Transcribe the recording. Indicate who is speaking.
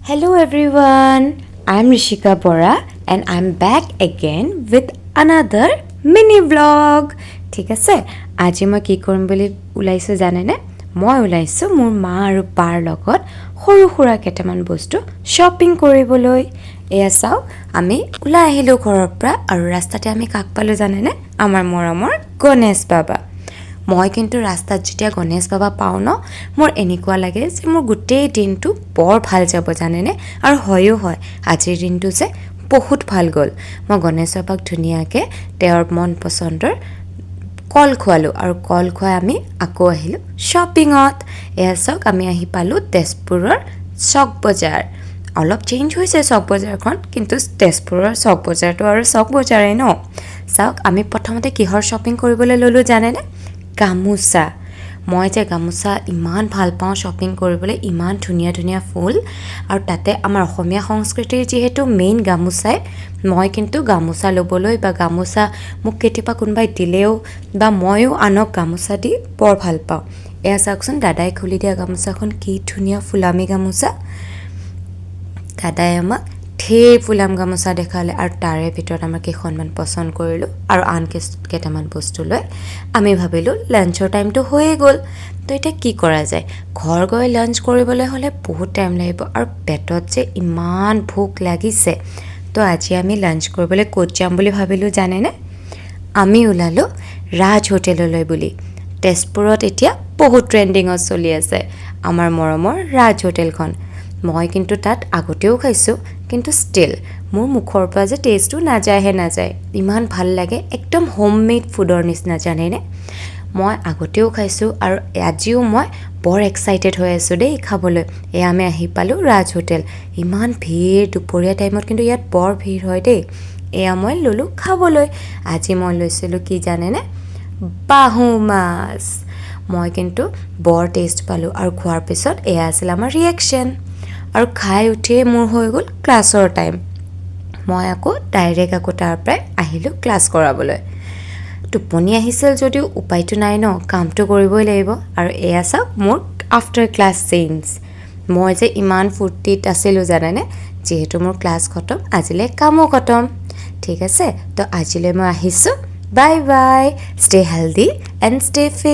Speaker 1: Hello everyone, I'm Rishika Bora and I'm back again with another mini vlog. ঠিক আছে আজি মই কি কৰিম বুলি উলাইছো জানে নে মই উলাইছো মোৰ মা আৰু পাৰ লগত সৰু খুৰা কেটামান বস্তু শপিং কৰিবলৈ এয়া চাও আমি উলাই আহিলো ঘৰৰ পৰা আৰু ৰাস্তাতে আমি কাক পালো জানে নে আমাৰ মৰমৰ গণেশ বাবা মই কিন্তু ৰাস্তাত যেতিয়া গণেশ বাবা পাও ন মোৰ এনেকুৱা লাগে যে মোৰ গোটেই দিনটো বৰ ভাল যাব জানে নে আৰু হয়ও হয় আজিৰ দিনটো যে বহুত ভাল গল মই গণেশ বাবাক ধুনিয়াকে তেওঁৰ মন পছন্দৰ কল খোৱালো আৰু কল খোৱাই আমি আকৌ আহিলো শপিংত এয়া চাওক আমি আহি পালো তেজপুৰৰ চক বজাৰ অলপ চেঞ্জ হৈছে চক বজাৰখন কিন্তু তেজপুৰৰ চক বজাৰটো আৰু চক বজাৰে ন চাওক আমি প্ৰথমতে কিহৰ শপিং কৰিবলৈ ললো জানে নে গামুচা মই যে গামুচা ইমান ভাল পাওঁ শপিং কৰিবলৈ ইমান ধুনিয়া ধুনিয়া ফুল আৰু তাতে আমাৰ অসমীয়া সংস্কৃতিৰ যেহেতু মেইন গামুচাই মই কিন্তু গামুচা লবলৈ বা গামুচা মোক কেতিয়াবা কোনবাই দিলেও বা মইও আনক গামুচা দি বৰ ভাল পাওঁ এয়া চাওকচোন দাদাই খুলি দিয়া গামুচাখন কি ধুনিয়া ফুলামি গামুচা দাদাই আমাক ঢেৰ ফুলাম গামুচা দেখালে আৰু তাৰে ভিতৰত আমাৰ কেইখনমান পছন্দ কৰিলো আৰু আন কেইটামান বস্তু লৈ আমি ভাবিলো লাঞ্চৰ টাইমটো হৈয়ে গ'ল তো এটা কি কৰা যায় ঘৰ গৈ লাঞ্চ কৰিবলৈ হলে বহুত টাইম লাগিব আৰু পেটত যে ইমান ভোক লাগিছে তো আজি আমি লাঞ্চ কৰিবলৈ ক'ত যাম বুলি ভাবিলো জানে নে আমি ওলালো ৰাজ হোটেললৈ বুলি তেজপুৰত এতিয়া বহুত ট্ৰেন্ডিঙত চলি আছে আমাৰ মৰমৰ ৰাজ হোটেলখন মই কিন্তু তাত আগতেও খাইছো কিন্তু ষ্টিল মোৰ মুখৰ পৰা যে টেষ্টটো নাযায় ইমান ভাল লাগে একদম হোমমেড ফুডৰ নিচিনা জানে নে মই আগতেও খাইছো আৰু আজিও মই বৰ এক্সাইটেড হৈ আছো দেই খাবলৈ এ আমি আহি পালো ৰাজ হোটেল ইমান ভিৰ দুপৰীয়া টাইমত কিন্তু ইয়াত বৰ ভিৰ হয় দেই এয়া মই ললো খাবলৈ আজি মই লৈছিলো কি জানে নে বাহু মাছ মই কিন্তু বৰ টেষ্ট পালো আৰু খোৱাৰ পিছত এয়া আছিল আমাৰ ৰিয়েকচন আৰু খাই উঠিয়ে মোৰ হৈ গ'ল ক্লাছৰ টাইম মই আকৌ ডাইৰেক্ট আকৌ তাৰ পৰাই আহিলোঁ ক্লাছ কৰাবলৈ টোপনি আহিছিল যদিও উপায়টো নাই ন কামটো কৰিবই লাগিব আৰু এয়া চাওক মোৰ আফটাৰ ক্লাছ চেঞ্জ মই যে ইমান ফূৰ্তিত আছিলোঁ জানেনে যিহেতু মোৰ ক্লাছ খতম আজিলৈ কামো খতম ঠিক আছে তো আজিলৈ মই আহিছোঁ bye bye stay healthy and stay fit